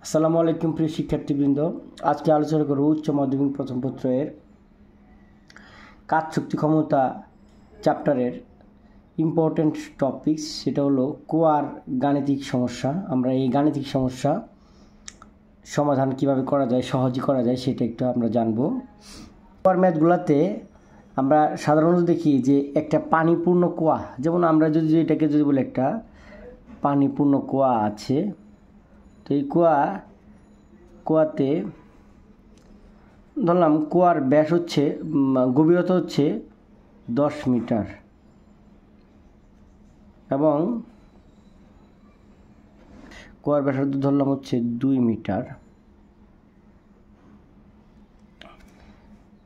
আসসালামু আলাইকুম প্রিয় শিক্ষার্থীবৃন্দ। আজকে আলোচনা করব উচ্চ মাধ্যমিক প্রথম পত্রের কাজ শক্তি ক্ষমতা চ্যাপ্টারের ইম্পর্টেন্ট টপিকস, সেটা হলো কোয়ার গাণিতিক সমস্যা। আমরা এই গাণিতিক সমস্যা সমাধান কিভাবে করা যায়, সহজে করা যায়, সেটা একটু আমরা জানব। কোয়ার ম্যাথগুলোতে আমরা সাধারণত দেখি যে একটা পানিপূর্ণ কুয়া, যেমন আমরা যদি এটাকে বলি একটা পানিপূর্ণ কুয়া আছে, তো এই কুয়াতে ধরলাম কুয়ার ব্যাস হচ্ছে, গভীরতা হচ্ছে 10 মিটার এবং কুয়ার ব্যাসার্ধ ধরলাম হচ্ছে 2 মিটার।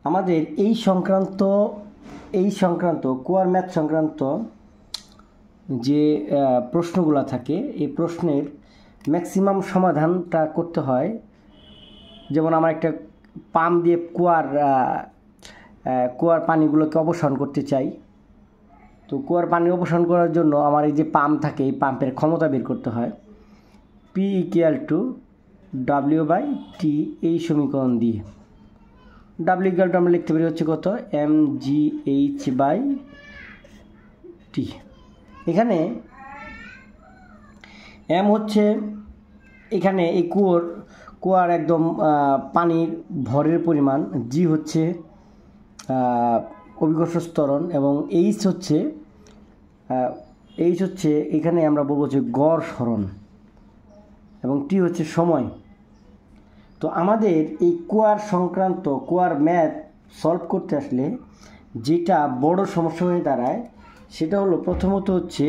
আমাদের এই সংক্রান্ত কুয়ার ম্যাথ সংক্রান্ত যে প্রশ্নগুলো থাকে, এই প্রশ্নের ম্যাক্সিমাম সমাধানটা করতে হয়। যেমন আমার একটা পাম্প দিয়ে কুয়ার পানিগুলোকে অপসারণ করতে চাই, তো কুয়ার পানি অপসারণ করার জন্য আমার এই যে পাম্প থাকে, এই পাম্পের ক্ষমতা বের করতে হয়। P = W/T, এই সমীকরণ দিয়ে W = আমরা লিখতে পারি হচ্ছে কত, mgh/t। এখানে m হচ্ছে এখানে এই কুয়ার একদম পানির ভরের পরিমাণ, g হচ্ছে অভিকর্ষ ত্বরণ এবং h হচ্ছে এখানে আমরা বলবো যে গড় সরণ এবং t হচ্ছে সময়। তো আমাদের এই কুয়ার ম্যাথ সলভ করতে আসলে যেটা বড় সমস্যা হয়ে দাঁড়ায়, সেটা হলো প্রথমত হচ্ছে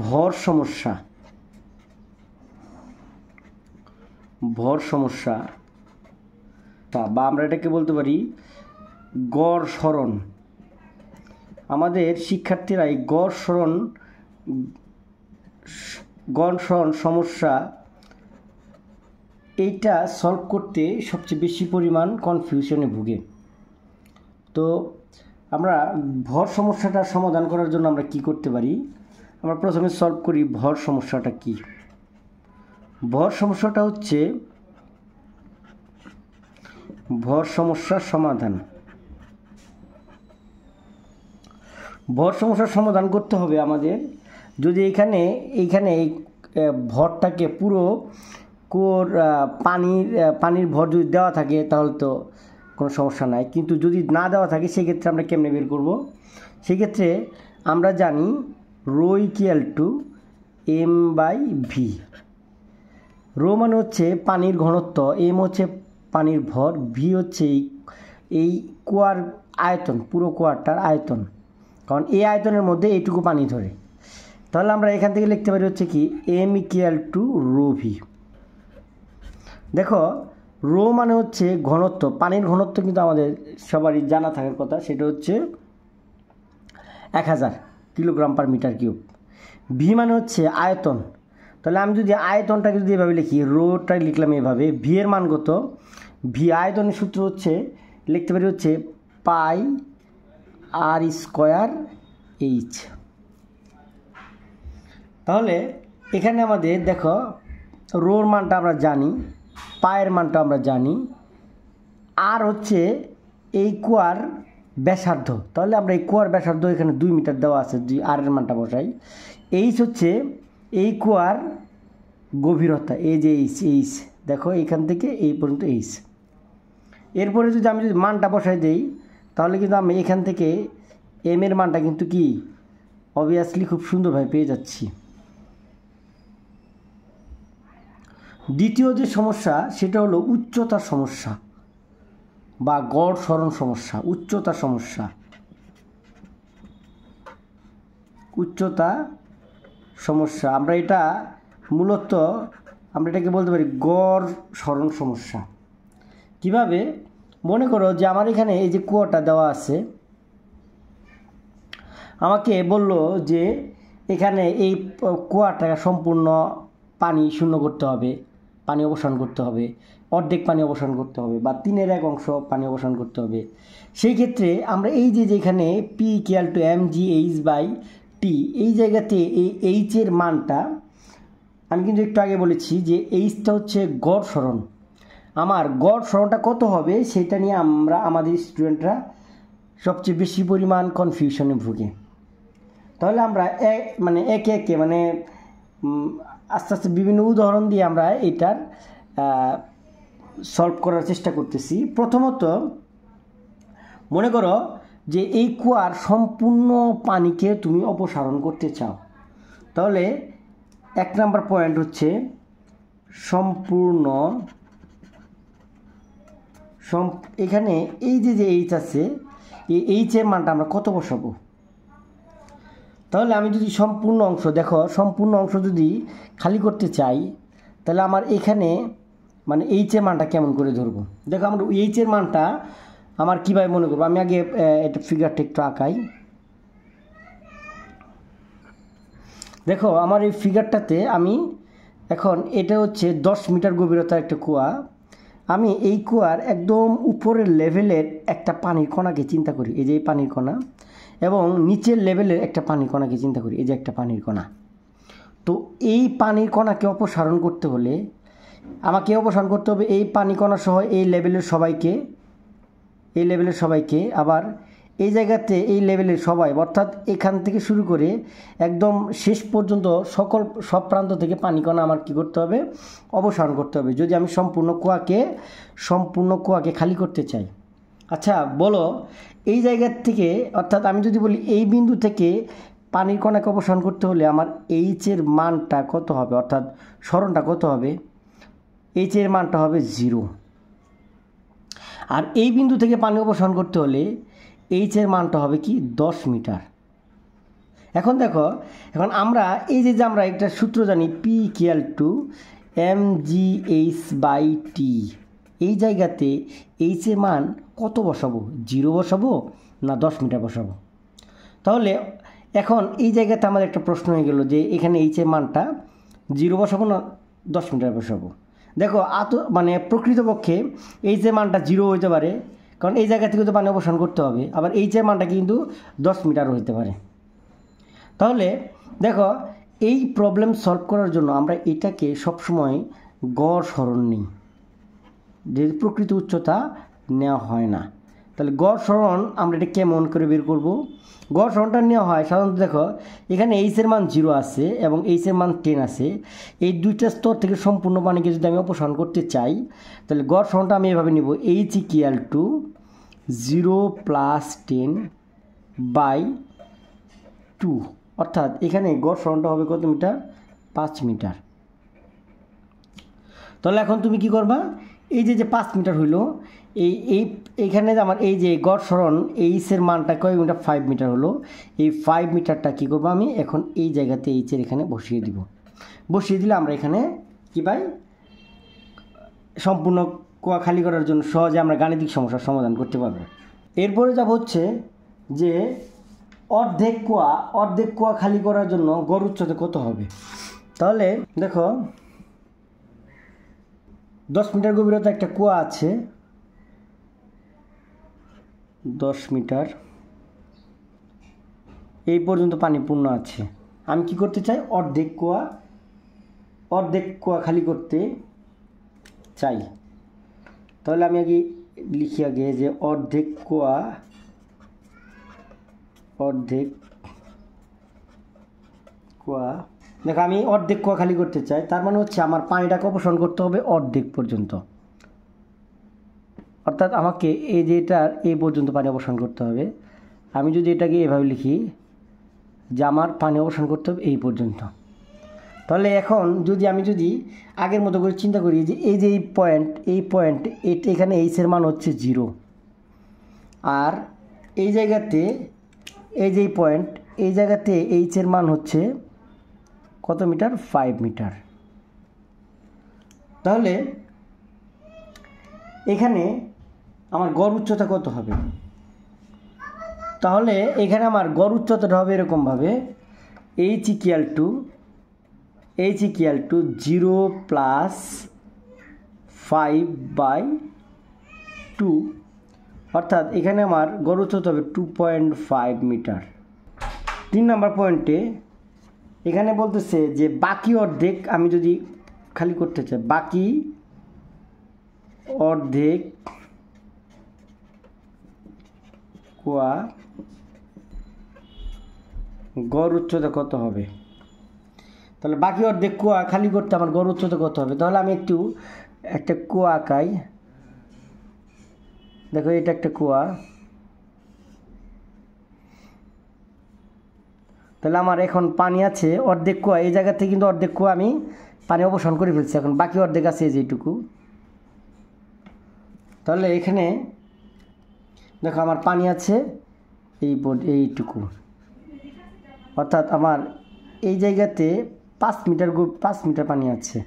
ভর সমস্যা বা আমরা এটাকে বলতে পারি গড় সরণ। আমাদের শিক্ষার্থীরা এই গড় সরণ সমস্যা এইটা সলভ করতে সবচেয়ে বেশি পরিমাণ কনফিউশনে ভুগে। তো আমরা ভর সমস্যাটা সমাধান করার জন্য আমরা কি করতে পারি, আমরা প্রথমে সলভ করি ভর সমস্যাটা কি। ভর সমস্যাটা হচ্ছে ভর সমস্যার সমাধান। ভর সমস্যার সমাধান করতে হবে আমাদের, যদি এইখানে এই ভরটাকে পুরো পানির ভর যদি দেওয়া থাকে তাহলে তো কোনো সমস্যা নাই, কিন্তু যদি না দেওয়া থাকে সেক্ষেত্রে আমরা কেমনে বের করব। সেক্ষেত্রে আমরা জানি ρ = m/v। রো মানে হচ্ছে পানির ঘনত্ব, এম হচ্ছে পানির ভর, ভি হচ্ছে এই কুয়ার আয়তন, পুরো কুয়ারটার আয়তন, কারণ এই আয়তনের মধ্যে এইটুকু পানি ধরে। তাহলে আমরা এখান থেকে লিখতে পারি হচ্ছে কি m = ρv। দেখো রো মানে হচ্ছে ঘনত্ব, পানির ঘনত্ব কিন্তু আমাদের সবারই জানা থাকার কথা, সেটা হচ্ছে 1000 কিলোগ্রাম/মিটার কিউব। ভি মানে হচ্ছে আয়তন, তাহলে আমি যদি আয়তনটাকে যদি এভাবে লিখি, রোটা লিখলাম এভাবে, ভি এর মান কত, ভি আয়তনের সূত্র হচ্ছে লিখতে পারি হচ্ছে πr²h। তাহলে এখানে আমাদের দেখো রোর মানটা আমরা জানি, পায়ের মানটা আমরা জানি, আর হচ্ছে এই কুয়ার ব্যাসার্ধ, তাহলে আমরা এই কুয়ার ব্যাসার্ধ এখানে 2 মিটার দেওয়া আছে, আর এর মানটা বসাই। এইচ হচ্ছে এই কুয়ার গভীরতা, এই যে এইচ দেখো এখান থেকে এই পর্যন্ত এইচ। এরপরে আমি যদি মানটা বসাই দেই, তাহলে কিন্তু আমি এখান থেকে এম এর মানটা কিন্তু কি অবভিয়াসলি খুব সুন্দরভাবে পেয়ে যাচ্ছি। দ্বিতীয় যে সমস্যা সেটা হলো উচ্চতার সমস্যা বা গড় সরণ সমস্যা। উচ্চতা সমস্যা আমরা এটাকে বলতে পারি গড় সরণ সমস্যা। কিভাবে, মনে করো যে আমার এখানে এই যে কুয়াটা দেওয়া আছে, আমাকে বলল যে এখানে এই কুয়াটা সম্পূর্ণ পানি শূন্য করতে হবে, পানি অবসান করতে হবে, অর্ধেক পানি অবসান করতে হবে বা 1/3 পানি অবসান করতে হবে। সেই ক্ষেত্রে আমরা এই যেখানে P = mgh/t, এই জায়গাতে এই এইচ এর মানটা আমি কিন্তু একটু আগে বলেছি যে এইচটা হচ্ছে গড় সরণ। আমার গড় সরণটা কত হবে সেটা নিয়ে আমাদের স্টুডেন্টরা সবচেয়ে বেশি পরিমাণ কনফিউশনে ভুগে। তাহলে আমরা একে একে আস্তে আস্তে বিভিন্ন উদাহরণ দিয়ে আমরা এটার সলভ করার চেষ্টা করতেছি। প্রথমত মনে করো যে এই কুয়ার সম্পূর্ণ পানিকে তুমি অপসারণ করতে চাও। তাহলে 1 নম্বর পয়েন্ট হচ্ছে সম্পূর্ণ এখানে এই যে এইচ আছে, এই এইচের মানটা আমরা কত বসাবো? তাহলে আমি যদি সম্পূর্ণ অংশ, দেখো সম্পূর্ণ অংশ যদি খালি করতে চাই তাহলে আমার এখানে এইচের মানটা কেমন করে ধরবো? দেখো আমরা এইচের মানটা আমার কীভাবে মনে করবো, আমি আগে এটা ফিগারটা একটু আঁকাই। দেখো আমার এই ফিগারটাতে আমি এখন এটা হচ্ছে 10 মিটার গভীরতার একটা কুয়া। আমি এই কুয়ার একদম উপরের লেভেলের একটা পানির কণাকে চিন্তা করি, এই যে এই পানির কণা, এবং নিচের লেভেলের একটা পানির কণাকে চিন্তা করি, এই যে একটা পানির কণা। তো এই পানির কণাকে অপসারণ করতে হলে আমাকে অপসারণ করতে হবে এই পানি কণা সহ এই লেভেলের সবাইকে, আবার এই জায়গাতে এই লেভেলের সবাই, অর্থাৎ এখান থেকে শুরু করে একদম শেষ পর্যন্ত সব প্রান্ত থেকে পানি কণা আমার কী করতে হবে? অপসারণ করতে হবে, যদি আমি সম্পূর্ণ কুয়াকে খালি করতে চাই। আচ্ছা বলো, এই জায়গার থেকে, অর্থাৎ আমি যদি বলি এই বিন্দু থেকে পানির কণাকে অপসারণ করতে হলে আমার এইচের মানটা কত হবে, অর্থাৎ সরণটা কত হবে? এইচের মানটা হবে 0। আর এই বিন্দু থেকে পানি অপসারণ করতে হলে এইচের মানটা হবে কি? 10 মিটার। এখন দেখো, এখন আমরা এই যে আমরা একটা সূত্র জানি P=mgh/t, এই জায়গাতে এইচের মান কত বসাবো? 0 বসাবো না 10 মিটার বসাবো? তাহলে এখন এই জায়গাতে আমাদের একটা প্রশ্ন হয়ে গেল যে এখানে এইচের মানটা 0 বসাবো না 10 মিটার বসাবো? দেখো প্রকৃতপক্ষে এইচের মানটা 0 হইতে পারে, কারণ এই জায়গা থেকে তো পানি অপসারণ করতে হবে, আবার এইচের মানটা কিন্তু 10 মিটারও হইতে পারে। তাহলে দেখো এই প্রবলেম সলভ করার জন্য আমরা এটাকে সবসময় গড় সরণ নিই, যে প্রকৃত উচ্চতা নেওয়া হয় না। তাহলে গড় সরণ আমরা এটা কেমন করে বের করব? গড় সরণটা নেওয়া হয় সাধারণত, দেখো এখানে এইচের মান 0 আছে এবং এইচের মান 10 আছে। এই দুইটা স্তর থেকে সম্পূর্ণ পানিকে যদি আমি অপসারণ করতে চাই তাহলে গড় সরণটা আমি এভাবে নিব, H=0 + 10/2, অর্থাৎ এখানে গড় সরণটা হবে কত মিটার? 5 মিটার। তাহলে এখন তুমি কি করবা? এই যে 5 মিটার হইলো, এইখানে আমার এই যে গড় সরণ এইচের মানটা কয় মিটার? 5 মিটার হলো। এই 5 মিটারটা কী করবো আমি এখন এই জায়গাতে এইচের এখানে বসিয়ে দিব। বসিয়ে দিলে আমরা এখানে কি পাই? সম্পূর্ণ কুয়া খালি করার জন্য সহজে আমরা গাণিতিক সমস্যার সমাধান করতে পারবো। এরপরে যাব হচ্ছে যে অর্ধেক কুয়া খালি করার জন্য গড় উচ্চতা কত হবে? তাহলে দেখো 10 মিটার গভীরতা একটা কুয়া আছে, 10 মিটার এই পর্যন্ত পানি পূর্ণ আছে। আমি কি করতে চাই? অর্ধেক কুয়া খালি করতে চাই। তাহলে আমি আগে লিখি যে অর্ধেক কুয়া দেখো আমি অর্ধেক কুয়া খালি করতে চাই, তার মানে হচ্ছে আমার পানিটাকে অপসারণ করতে হবে অর্ধেক পর্যন্ত, অর্থাৎ আমাকে এই যে এটার এই পর্যন্ত পানি অপসারণ করতে হবে। আমি যদি এটাকে এভাবে লিখি যে আমার পানি অপসারণ করতে হবে এই পর্যন্ত, তাহলে এখন আমি যদি আগের মতো করে চিন্তা করি যে এই যে এই পয়েন্ট এখানে এইচের মান হচ্ছে 0, আর এই জায়গাতে এই যে পয়েন্ট এই জায়গাতে এইচের মান হচ্ছে কত মিটার? 5 মিটার। তাহলে এখানে আমার গড় উচ্চতা কত হবে? তাহলে এখানে আমার গড় উচ্চতাটা হবে এরকমভাবে, H=0 + 5/2, অর্থাৎ এখানে আমার গড় উচ্চতা হবে 2.5 মিটার। 3 নম্বর পয়েন্টে এখানে বলতেছে যে বাকি অর্ধেক আমি যদি খালি করতে চাই, বাকি অর্ধেক কুয়া গড় উচ্চতা কত হবে। তাহলে বাকি অর্ধেক কুয়া খালি করতে আমার গড় উচ্চতা কত হবে। তাহলে আমি একটা কুয়া আঁকাই। দেখো এটা একটা কুয়া। তাহলে আমার এখন পানি আছে অর্ধেক কুয়া, এই জায়গা থেকে কিন্তু অর্ধেক কুয়া আমি পানি অবসান করে ফেলছি, এখন বাকি অর্ধেক আছে যেটুকু। তাহলে এখানে দেখো আমার পানি আছে এইটুকু, অর্থাৎ আমার এই জায়গাতে 5 মিটার পানি আছে।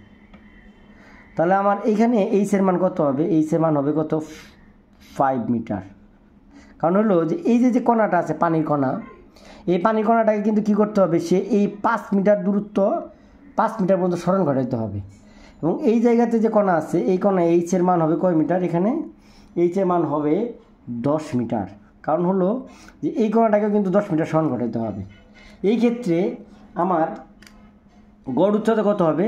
তাহলে আমার এইখানে এইচের মান কত হবে, এইচের মান হবে কত 5 মিটার। কারণ হলো যে এই যে কণাটা আছে পানির কণা, এই পানির কণাটাকে কিন্তু কী করতে হবে, সে এই 5 মিটার দূরত্ব 5 মিটার পর্যন্ত সরণ ঘটাইতে হবে। এবং এই জায়গাতে যে কণা আছে এই কণা এইচের মান হবে কয় মিটার, এখানে এইচের মান হবে 10 মিটার। কারণ হলো যে এই কণাটাকে কিন্তু 10 মিটার সরণ ঘটাইতে হবে। এই ক্ষেত্রে আমার গড় উচ্চতা কত হবে,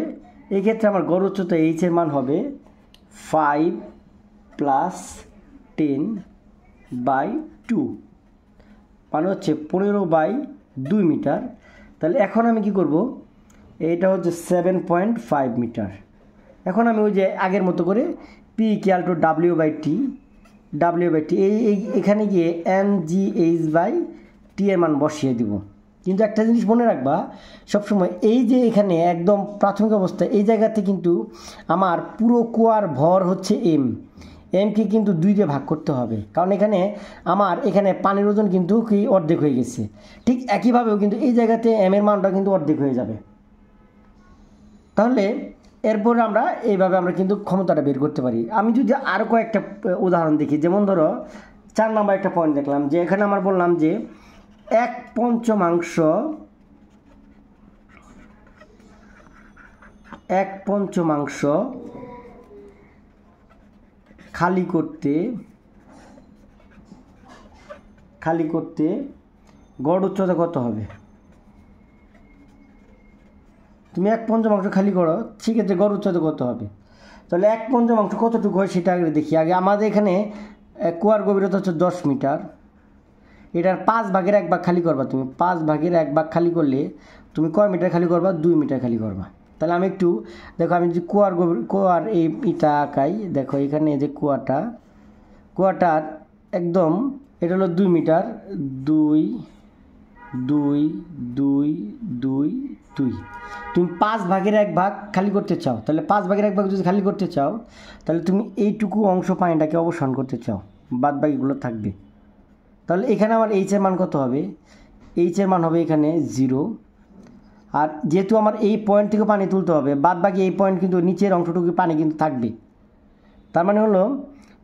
এই ক্ষেত্রে আমার গড় উচ্চতা এইচের মান হবে 5 + 10/2, মানে হচ্ছে 15/2 মিটার। তাহলে এখন আমি কি করব, এইটা হচ্ছে 7.5 মিটার। এখন আমি ওই যে আগের মতো করে P = W/T এখানে গিয়ে mgh/t এর মান বসিয়ে দিব। কিন্তু একটা জিনিস মনে রাখবা সবসময়, এই যে এখানে একদম প্রাথমিক অবস্থায় এই জায়গাতে কিন্তু আমার পুরো কুয়ার ভর হচ্ছে এমকে কিন্তু 2 দিয়ে ভাগ করতে হবে, কারণ এখানে পানির ওজন কিন্তু কি অর্ধেক হয়ে গেছে। ঠিক একইভাবেও কিন্তু এই জায়গাতে এম এর মানটা কিন্তু অর্ধেক হয়ে যাবে। তাহলে এরপরে এইভাবে আমরা কিন্তু ক্ষমতাটা বের করতে পারি। আমি যদি আরও কয়েকটা উদাহরণ দেখি, যেমন ধরো 4 নম্বর একটা পয়েন্ট দেখলাম যে এখানে আমার বললাম যে 1/5 খালি করতে গড় উচ্চতা কত হবে। তুমি 1/5 খালি করো, সেক্ষেত্রে গড় উচ্চতা কত হবে। তাহলে 1/5 কতটুকু হয় সেটা আগে দেখি। আগে আমাদের এখানে কুয়ার গভীরতা হচ্ছে 10 মিটার, এটার 5/1 খালি করবা। তুমি 5/1 খালি করলে তুমি কয় মিটার খালি করবা, 2 মিটার খালি করবা। তাহলে আমি একটু দেখো, আমি যদি কুয়ার এইটা আঁকাই, দেখো এখানে যে কুয়াটার একদম এটা হলো 2 মিটার, 2 2 2 2 2। তুমি 5/1 খালি করতে চাও, তাহলে 5/1 যদি খালি করতে চাও তাহলে তুমি এইটুকু অংশ পানিটাকে অবসান করতে চাও, বাদ বাকিগুলো থাকবে। তাহলে এখানে আমার এইচের মান কত হবে, এইচের মান হবে এখানে 0। আর যেহেতু আমার এই পয়েন্ট থেকে পানি তুলতে হবে, বাদ বাকি এই পয়েন্ট কিন্তু নিচের অংশটুকু পানি কিন্তু থাকবে। তার মানে হলো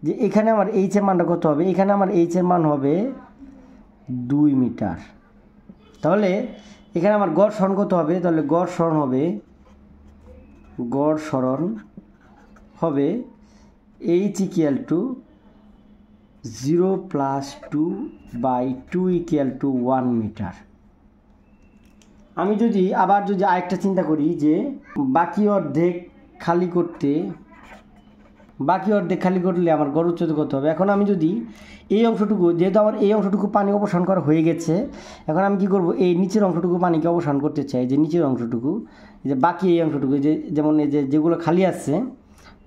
যে এখানে আমার এইচের মানটা কত হবে, এখানে আমার এইচের মান হবে 2 মিটার। তাহলে এখানে আমার গড় সরণ কত হবে, তাহলে গড় সরণ হবে H = 0 + 2/2 = 1 মিটার। আমি যদি আরেকটা চিন্তা করি যে বাকি অর্ধেক খালি করলে আমার গড় উচ্চতা কত হবে। এখন আমি যদি এই অংশটুকু, যেহেতু আমার এই অংশটুকু পানি অবসান করা হয়ে গেছে, এখন আমি কি করব, এই নিচের অংশটুকু পানিকে অবসান করতে চাই। যে নিচের অংশটুকু, যে বাকি এই অংশটুকু, যেমন যেগুলো খালি আছে,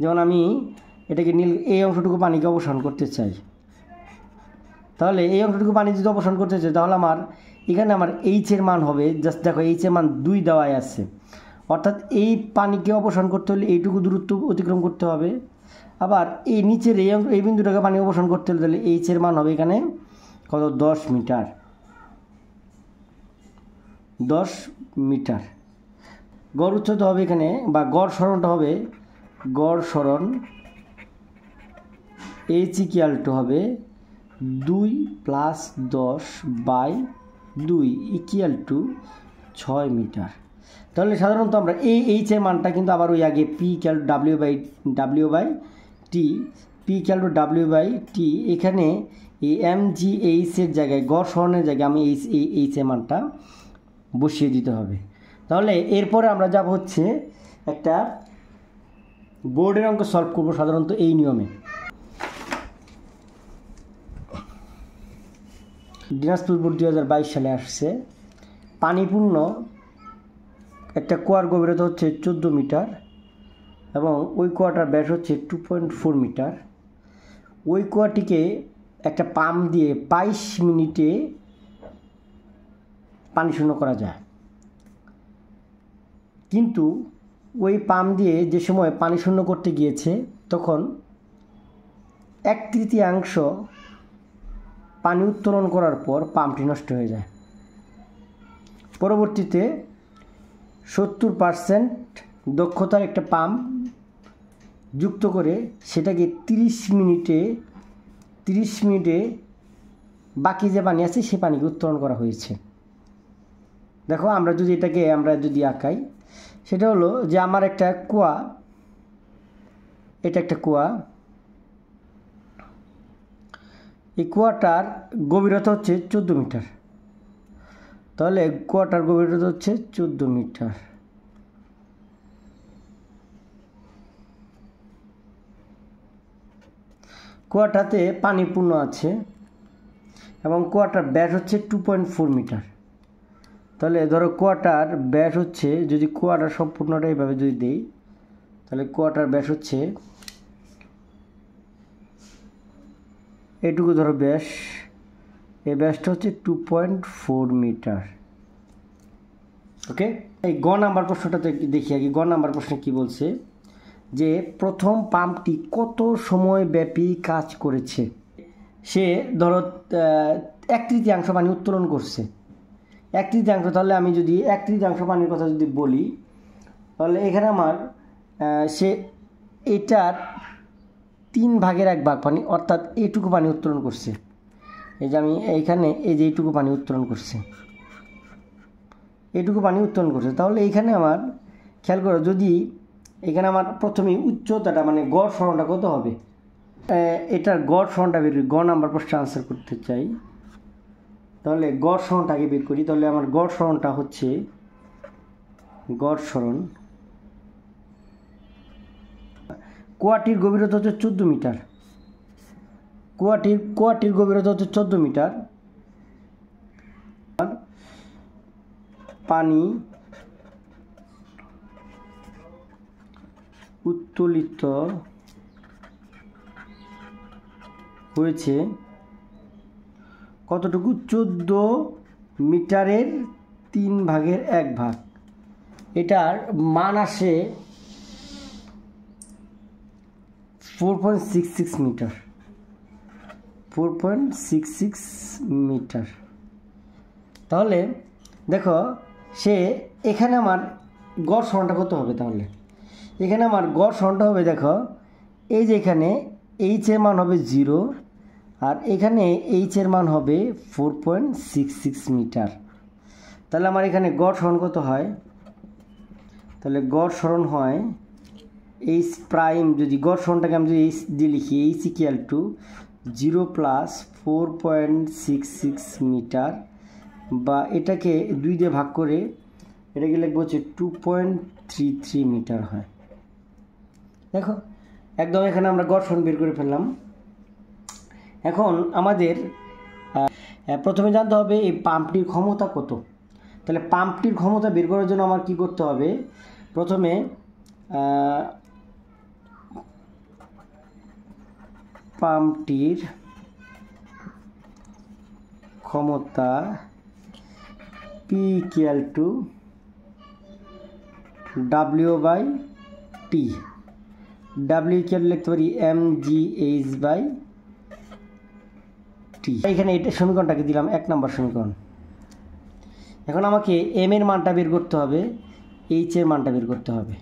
যেমন আমি এটাকে এই অংশটুকু পানিকে অবসান করতে চাই। তাহলে এই অংশটুকু পানি যদি অবসান করতে চাই তাহলে এখানে আমার এইচের মান হবে, জাস্ট দেখো এইচের মান 2 দেওয়াই আছে, অর্থাৎ এই পানিকে অবসান করতে হলে এইটুকু দূরত্ব অতিক্রম করতে হবে। আবার এই নিচের এই বিন্দুটাকে পানি অবসান করতে হলে তাহলে এইচের মান হবে এখানে কত, 10 মিটার। গড় উচ্চতা হবে এখানে, বা গড় সরণটা হবে, H = হবে 2 + 10/2 = 6 মিটার। তাহলে সাধারণত আমরা এই এইচের মানটা কিন্তু আবার ওই আগে P = W/T এখানে এই mgh এর জায়গায়, গড় সরণের জায়গায় আমি এইচের মানটা বসিয়ে দিতে হবে। তাহলে এরপরে আমরা যাব হচ্ছে একটা বোর্ডের অঙ্ক সলভ করব সাধারণত এই নিয়মে। দিনাজপুর বোর্ড 2022 সালে আসছে। পানিপূর্ণ একটা কুয়ার গভীরতা হচ্ছে 14 মিটার এবং ওই কুয়াটার ব্যাস হচ্ছে 2.4 মিটার। ওই কুয়াটিকে একটা পাম্প দিয়ে 22 মিনিটে পানি শূন্য করা যায়, কিন্তু ওই পাম্প দিয়ে যে সময় পানি শূন্য করতে গিয়েছে তখন 1/3 পানি উত্তোলন করার পর পাম্পটি নষ্ট হয়ে যায়। পরবর্তীতে 70% দক্ষতার একটা পাম্প যুক্ত করে সেটাকে 30 মিনিটে বাকি যে পানি আছে সেই পানিকে উত্তোলন করা হয়েছে। দেখো আমরা যদি এটাকে আঁকাই, সেটা হলো যে আমার একটা কুয়া, এটা একটা কুয়া, এই কুয়াটার গভীরতা হচ্ছে 14 মিটার। তাহলে কুয়াটার গভীরতা হচ্ছে 14 মিটার। কুয়াটাতে পানি পূর্ণ আছে এবং কুয়াটার ব্যাস হচ্ছে 2.4 মিটার। তাহলে ধরো কুয়াটার ব্যাস হচ্ছে, যদি কুয়াটার সম্পূর্ণটা এইভাবে যদি দিই, তাহলে কুয়াটার ব্যাস হচ্ছে এটুকু ধরো ব্যাস, এই ব্যাসটা হচ্ছে 2.4 মিটার। ওকে, এই গ নাম্বার প্রশ্নটাতে দেখি আগে। গ নাম্বার প্রশ্নে কি বলছে যে প্রথম পাম্পটি কত সময় ব্যাপী কাজ করেছে। সে ধরো 1/3 পানি উত্তোলন করছে, 1/3। তাহলে আমি যদি 1/3 পানির কথা যদি বলি, তাহলে এখানে আমার সে এটার 3/1 পানি, অর্থাৎ এইটুকু পানি উত্তোলন করছে। এই যে আমি এইখানে এই যে এইটুকু পানি উত্তোলন করছে, এইটুকু পানি উত্তোলন করছে। তাহলে এইখানে আমার খেয়াল করো, যদি এখানে আমার প্রথমে উচ্চতাটা মানে গড় সরণটা কত হবে, এটার গড় সরণটা বের করি। গ নাম্বার প্রশ্ন আনসার করতে চাই, তাহলে গড় সরণটা আগে বের করি। তাহলে আমার গড় সরণটা হচ্ছে, গড় সরণ কুয়াটির গভীরতা হচ্ছে 14 মিটার। কুয়াটির গভীরতা হচ্ছে 14 মিটার। পানি উত্তোলিত হয়েছে কতটুকু, 14 মিটারের 3/1। এটার মান আসে 4.66 মিটার, 4.66 মিটার। তাহলে দেখো সে এখানে আমার গড় সরণটা কত হবে, তাহলে এখানে আমার গড় সরণটা হবে, দেখো এই যে এখানে এইচ এর মান হবে 0 আর এখানে এইচ এর মান হবে 4.66 মিটার। তাহলে আমার এখানে গড় সরণ কত হয়, তাহলে গড় সরণ হয় এইচ প্রাইম, যদি গড় সরণটাকে আমি যদি এইচ দিয়ে লিখি, এইচ ইকুয়াল টু 0 + 4.66 মিটার, বা এটাকে 2 দিয়ে ভাগ করে এটাকে লিখবো হচ্ছে 2.33 মিটার হয়। দেখো একদম এখানে আমরা গড় সরণ বের করে ফেললাম। এখন আমাদের প্রথমে জানতে হবে এই পাম্পটির ক্ষমতা কত। তাহলে পাম্পটির ক্ষমতা বের করার জন্য আমার কি করতে হবে, প্রথমে পাম্পটির ক্ষমতা P = W/T। W লিখতে পারি mgh/T। এখানে এটা সমীকরণটাকে দিলাম 1 নম্বর সমীকরণ। এখন আমাকে m এর মানটা বের করতে হবে, h এর মানটা বের করতে হবে।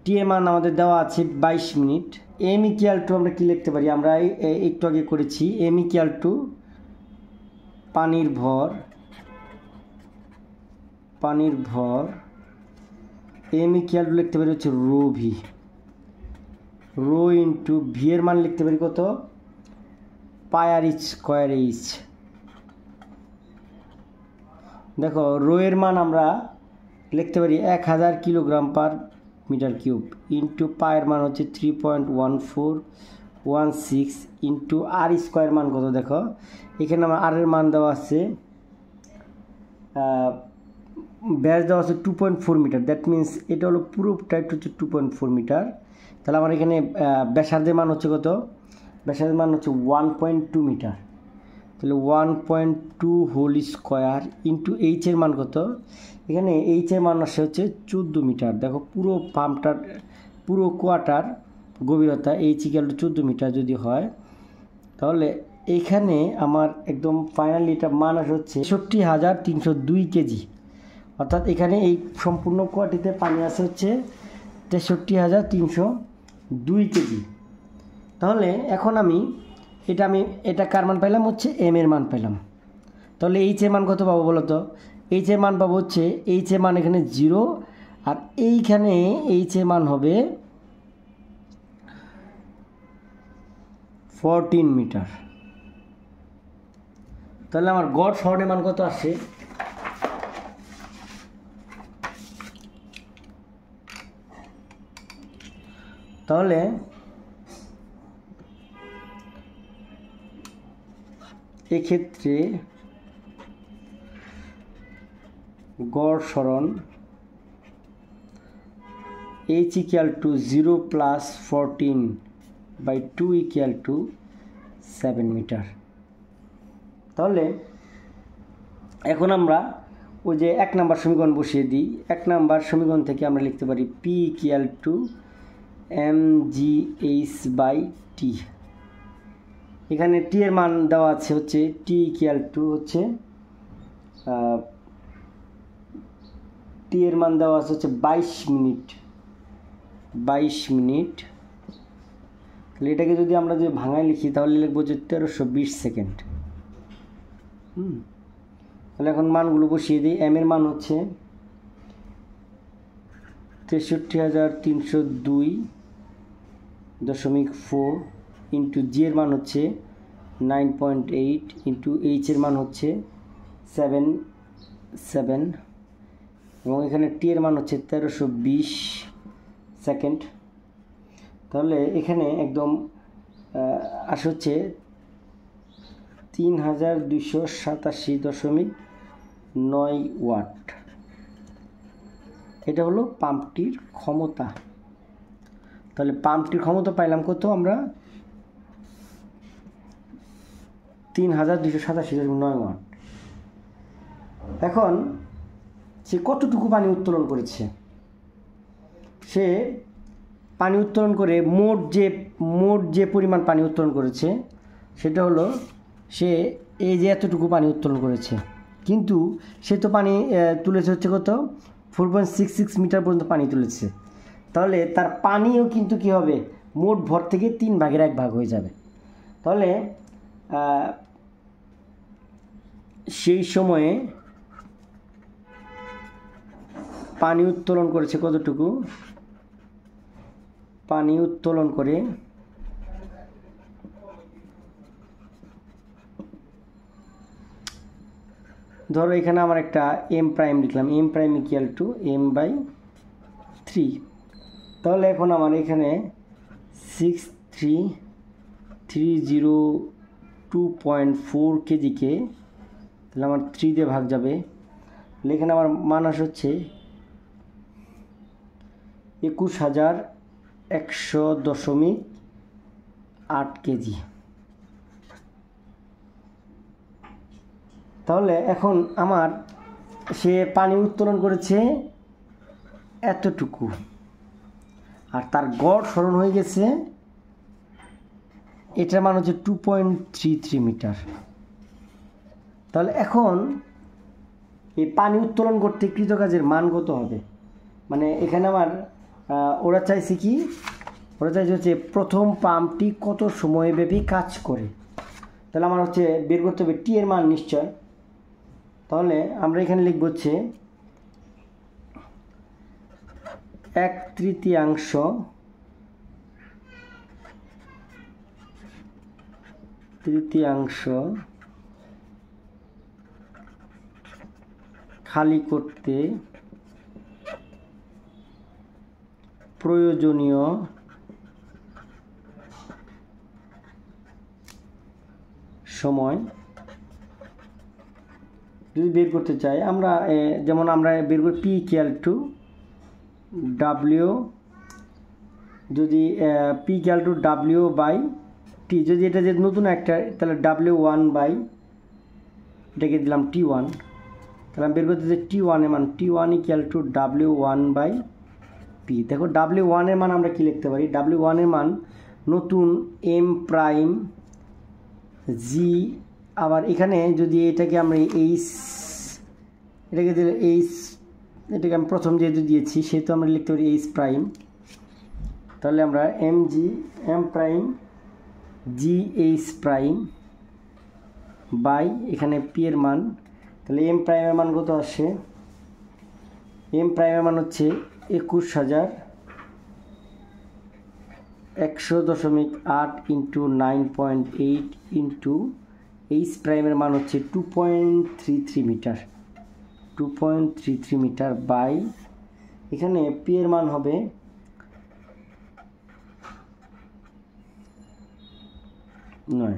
t এর মান আমাদের দেওয়া আছে 22 মিনিট। m = আমরা কি লিখতে পারি, আমরা একটু আগে করেছি, m = পানির ভর, m = লিখতে পারি হচ্ছে ρv, ρ * v এর মান লিখতে পারি কত, πr²h। দেখো রো এর মান আমরা লিখতে পারি 1000 kilogram per metre cube into পায়ের মান হচ্ছে 3.1416 ইন্টু আর স্কোয়ার মান কত দেখো, এখানে আমার আর এর মান দেওয়া আছে, ব্যাস দেওয়া আছে 2.4 মিটার। দ্যাট মিন্স এটা হলো পুরোটা হচ্ছে 2.4 মিটার। তাহলে আমার এখানে ব্যাসার্ধের মান হচ্ছে কত, ব্যাসার্ধের মান হচ্ছে 1.2 মিটার। তাহলে 1.2 হোল স্কোয়ার ইন্টু এইচের মান কত, এখানে এইচের মান আসে হচ্ছে 14 মিটার। দেখো পুরো পাম্পটার পুরো কোয়াটার গভীরতা এইচ ইকুয়াল টু 14 মিটার যদি হয়, তাহলে এইখানে আমার একদম ফাইনালি এটা মান আসে হচ্ছে 63,302 কেজি। অর্থাৎ এখানে এই সম্পূর্ণ কোয়াটিতে পানি আছে হচ্ছে 63,302 কেজি। তাহলে এখন আমি এটা কার মান পাইলাম, হচ্ছে এম এর মান পাইলাম। তাহলে এইচ এর মান কত পাবো বলো তো, এইচ এর মান পাবো হচ্ছে, এইচ এর মান এখানে 0 আর এইখানে এইচ এর মান হবে 14 মিটার। তাহলে আমার গড় সরণের মান কত আসে, তাহলে এক্ষেত্রে গড় সরণ H equal to 0 plus 14/2 equal to 7 metre. তাহলে এখন আমরা ওই যে 1 নম্বর সমীকরণ বসিয়ে দিই। 1 নম্বর সমীকরণ থেকে আমরা লিখতে পারি পি ইকুয়াল টু mgh/t। এখানে টি এর মান দেওয়া আছে হচ্ছে টি ইকুয়াল টু হচ্ছে টি এর মান দেওয়া আছে হচ্ছে 22 মিনিট। তাহলে এটাকে যদি আমরা যে ভাঙায় লিখি তাহলে লিখবো যে 1320 সেকেন্ড। তাহলে এখন মানগুলো বসিয়ে দিই। এম এর মান হচ্ছে 63,302.4 ইন্টু জি এর মান হচ্ছে 9.8 ইন্টু এইচ এর মান হচ্ছে 7 এবং এখানে টি এর মান হচ্ছে 1320 সেকেন্ড। তাহলে এখানে একদম আসে হচ্ছে 3287.9 ওয়াট। এটা হলো পাম্পটির ক্ষমতা। তাহলে পাম্পটির ক্ষমতা পাইলাম কত আমরা, 3287.9 ওয়াট। এখন সে কতটুকু পানি উত্তোলন করেছে, সে পানি উত্তোলন করে মোট যে পরিমাণ পানি উত্তোলন করেছে সেটা হলো সে এই যে এতটুকু পানি উত্তোলন করেছে, কিন্তু সে তো পানি তুলেছে হচ্ছে কত 4.66 মিটার পর্যন্ত পানি তুলেছে। তাহলে তার পানিও কিন্তু কি হবে, মোট ভর থেকে 3 ভাগের 1 ভাগ হয়ে যাবে। তাহলে সেই সময়ে পানি উত্তোলন করেছে কতটুকু, পানি উত্তোলন করে ধরো এখানে আমার একটা এম প্রাইম লিখলাম, M prime equal to m/3। তাহলে এখন আমার এখানে 63,302.4 কেজিকে তাহলে আমার 3 দিয়ে ভাগ যাবে। এখানে আমার মান আসে হচ্ছে 21,100.8 কেজি। তাহলে এখন আমার সে পানি উত্তোলন করেছে এতটুকু আর তার গড় সরণ হয়ে গেছে, এটার মান হচ্ছে 2.33 মিটার। তাহলে এখন এই পানি উত্তোলন করতে কৃতকাজের মান কত হবে, মানে এখানে আমার ওরা চাইছে কি, ওরা চাইছে হচ্ছে প্রথম পাম্পটি কত সময়ব্যাপী কাজ করে। তাহলে আমার হচ্ছে বের করতে হবে টি এর মান নিশ্চয়। তাহলে আমরা এখানে লিখব হচ্ছে 1/3 খালি করতে প্রয়োজনীয় সময় যদি বের করতে চাই আমরা, যেমন আমরা বের করি পি ইকুয়াল টু ডাব্লিউ, যদি P equal to W by T, যদি এটা যে নতুন একটা তাহলে W1 বাই এটাকে দিলাম T1, তাহলে আমি বের করতে চাই T1 এর মান, T1 equal to W1 by P. দেখো W1 এর মান আমরা কি লিখতে পারি, W1 এর মান নতুন M প্রাইম জি, আবার এখানে যদি এটাকে আমরা এইচ, এটাকে দিলে এইচ, এটাকে আমি প্রথম যেহেতু দিয়েছি সেহেতু আমরা লিখতে পারি এইচ প্রাইম, তাহলে আমরা M prime G H prime by এখানে পি এর মান, তাহলে এম প্রাইমের মান কত আসে, এম প্রাইমের মান হচ্ছে 21,100.8 ইন্টু 9.8 ইন্টু এইচ প্রাইমের মান হচ্ছে 2.33 মিটার, 2.33 মিটার বাই এখানে পি এর মান হবে 9,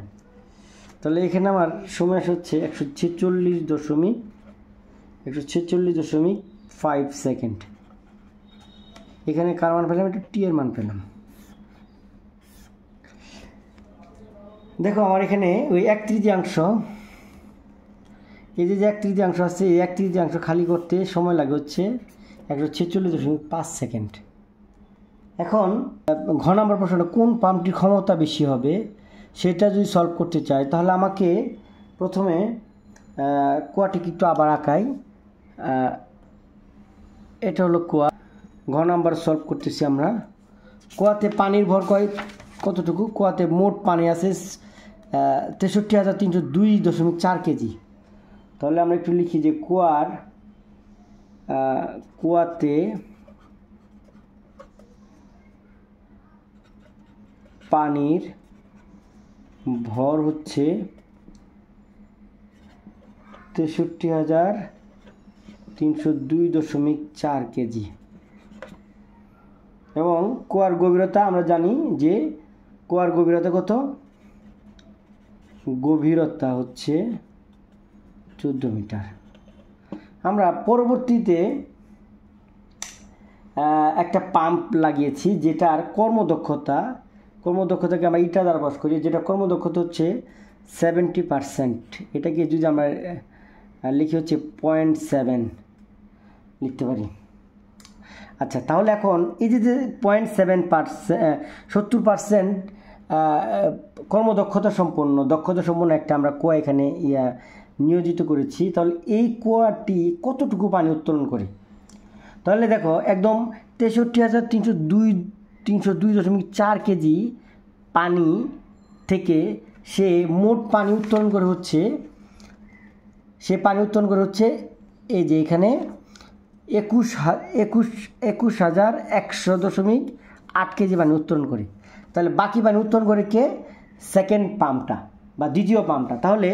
তাহলে এখানে আমার সময় হচ্ছে 146.5 সেকেন্ড। এখানে কার মান পেলাম, একটু টি এর মান পেলাম। দেখো আমার এখানে ওই 1/3 এই যে 1/3 আছে, এই 1/3 খালি করতে সময় লাগে হচ্ছে 146.5 সেকেন্ড। এখন ঘ নম্বর প্রশ্নটা, কোন পাম্পটির ক্ষমতা বেশি হবে সেটা যদি সলভ করতে চাই তাহলে আমাকে প্রথমে কুয়াটিকে একটু আবার আঁকাই, এটা হলো কুয়া। ঘ নাম্বার সলভ করতেছি আমরা। কুয়াতে পানির ভর কতটুকু, কুয়াতে মোট পানি আছে 63,302.4 কেজি। তাহলে আমরা একটু লিখি যে কুয়াতে পানির ভর হচ্ছে 63,302.4 কেজি এবং কুয়ার গভীরতা আমরা জানি যে কুয়ার গভীরতা কত, গভীরতা হচ্ছে 14 মিটার। আমরা পরবর্তীতে একটা পাম্প লাগিয়েছি যেটার কর্মদক্ষতাকে আমরা ইটা দ্বারা প্রকাশ করি, যেটা কর্মদক্ষতা হচ্ছে 70%। এটাকে যদি আমরা লিখি হচ্ছে 0.7 লিখতে পারি। আচ্ছা, তাহলে এখন এই যে 70% দক্ষতা সম্পন্ন একটা আমরা কুয়া এখানে নিয়োজিত করেছি, তাহলে এই কুয়াটি কতটুকু পানি উত্তোলন করে। তাহলে দেখো একদম 63,302.4 কেজি পানি থেকে সে মোট পানি উত্তোলন করে হচ্ছে, এই যে এখানে 21,100.8 কেজি পানি উত্তোলন করে। তাহলে বাকি পানি উত্তোলন করে কে, সেকেন্ড পাম্পটা বা দ্বিতীয় পাম্পটা। তাহলে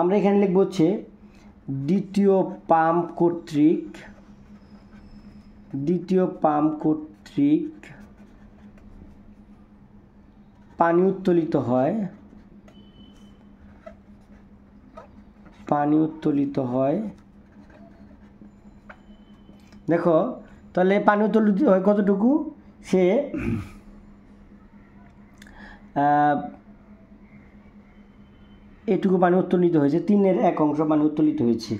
আমরা এখানে লিখব হচ্ছে দ্বিতীয় পাম্প কর্তৃক পানি উত্তোলিত হয়। দেখো তাহলে পানি উত্তোলিত হয় কতটুকু, সে এটুকু পানি উত্তোলিত হয়েছে, 3/1 পানি উত্তোলিত হয়েছে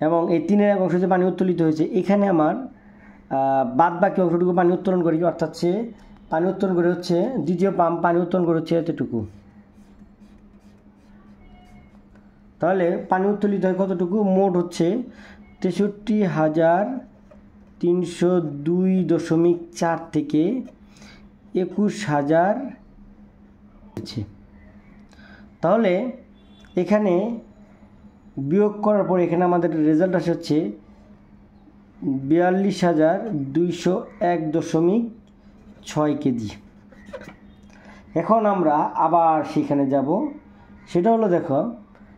এবং এই 3/1 যে পানি উত্তোলিত হয়েছে এখানে আমার বাদ বাকি অংশটুকু পানি উত্তোলন করি, অর্থাৎ সে পানি উত্তোলন করে হচ্ছে, দ্বিতীয় পাম্প পানি উত্তোলন করে হচ্ছে এতটুকু। তাহলে পানি উত্তোলিত হয় কতটুকু, মোট হচ্ছে 63,302.4 থেকে 21,000 হচ্ছে। তাহলে এখানে বিয়োগ করার পর এখানে আমাদের রেজাল্ট আসে হচ্ছে 42,201.6 কেজি। এখন আমরা আবার সেখানে যাব, সেটা হলো দেখো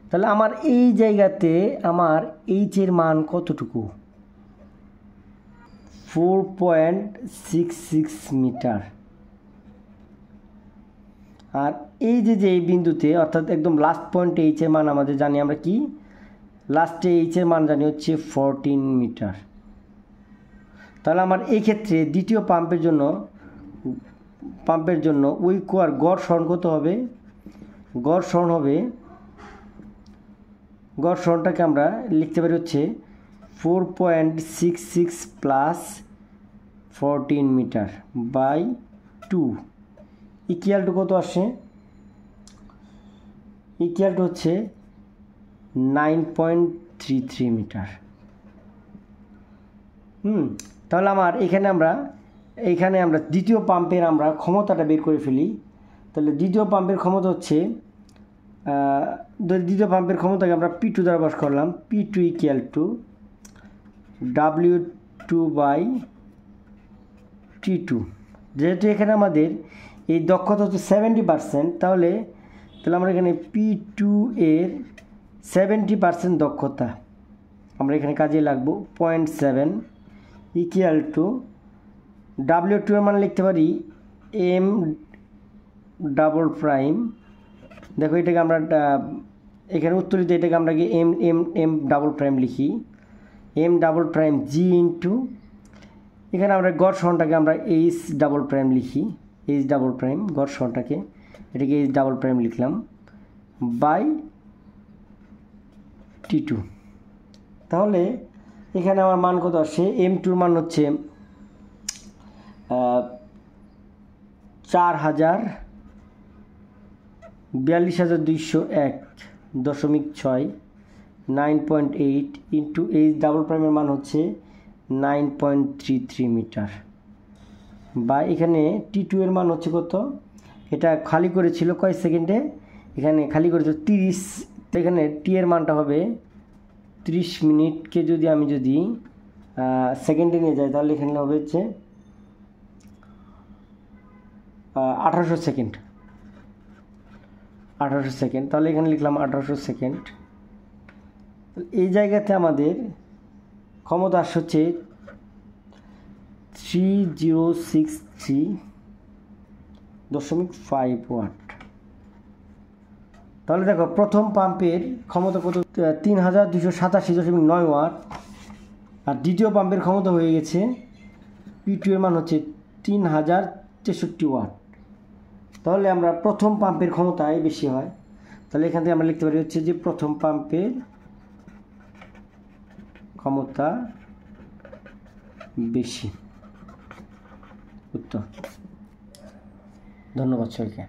তাহলে আমার এই জায়গাতে আমার এইচ এর মান কতটুকু, 4.66 মিটার। আর এই যে এই বিন্দুতে অর্থাৎ একদম লাস্ট পয়েন্টে এইচ এর মান আমাদের জানি আমরা কি, লাস্টে এইচ এর মান জানি হচ্ছে 14 মিটার। তাহলে আমার এই ক্ষেত্রে দ্বিতীয় পাম্পের জন্য ওই কুয়ার গড় সরণ কত হবে? গড় সরণটাকে আমরা লিখতে পারি হচ্ছে 4.66 plus 14 metre by 2 equal to কত আসে? ইকুয়াল টু হচ্ছে 9.33 মিটার। তাহলে আমার এখানে আমরা দ্বিতীয় পাম্পের আমরা ক্ষমতাটা বের করে ফেলি। তাহলে দ্বিতীয় পাম্পের ক্ষমতা হচ্ছে দ্বিতীয় পাম্পের ক্ষমতাকে আমরা P2 দ্বারা প্রকাশ করলাম। P2 equal to W2 by T2। যেহেতু এখানে আমাদের এই দক্ষতা হচ্ছে 70%, তাহলে আমরা এখানে P2 এর 70% দক্ষতা আমরা এখানে কাজে লাগবো 0.7 ইকুয়াল টু W2 এর মান লিখতে পারি M ডাবল প্রাইম। দেখো এটাকে আমরা এখানে উত্তরিত এটাকে আমরা কি এম ডাবল প্রাইম লিখি, M double prime G into এখানে আমরা গড় সরণটাকে আমরা H ডাবল প্রাইম লিখি, H ডাবল প্রাইম গড় সরণটাকে এটাকে H ডাবল প্রাইম লিখলাম বাই T2। তাহলে এখানে আমার মান কত আসে? M2 মান হচ্ছে 4201.6 9.8 ইন্টু H ডাবল প্রাইমের মান হচ্ছে 9.33 মিটার বা এখানে T2 এর মান হচ্ছে কত? এটা খালি করেছিল কয় সেকেন্ডে? এখানে খালি করেছিল 30। এখানে টি এর মানটা হবে 30 মিনিটকে যদি আমি সেকেন্ডে নিয়ে যাই তাহলে এখানে হবে হচ্ছে 1800 সেকেন্ড। তাহলে এখানে লিখলাম 1800 সেকেন্ড। এই জায়গাতে আমাদের ক্ষমতা আসছে হচ্ছে 3063.5 ওয়াট। তাহলে দেখো প্রথম পাম্পের ক্ষমতা কত? 3287.9 ওয়াট। আর দ্বিতীয় পাম্পের ক্ষমতা হয়ে গেছে P2 এর মান হচ্ছে 3063 ওয়াট। তাহলে আমরা প্রথম পাম্পের ক্ষমতায় বেশি হয়। তাহলে এখান থেকে আমরা লিখতে পারি হচ্ছে যে প্রথম পাম্পের ক্ষমতা বেশি। উত্তর। ধন্যবাদ সবাইকে।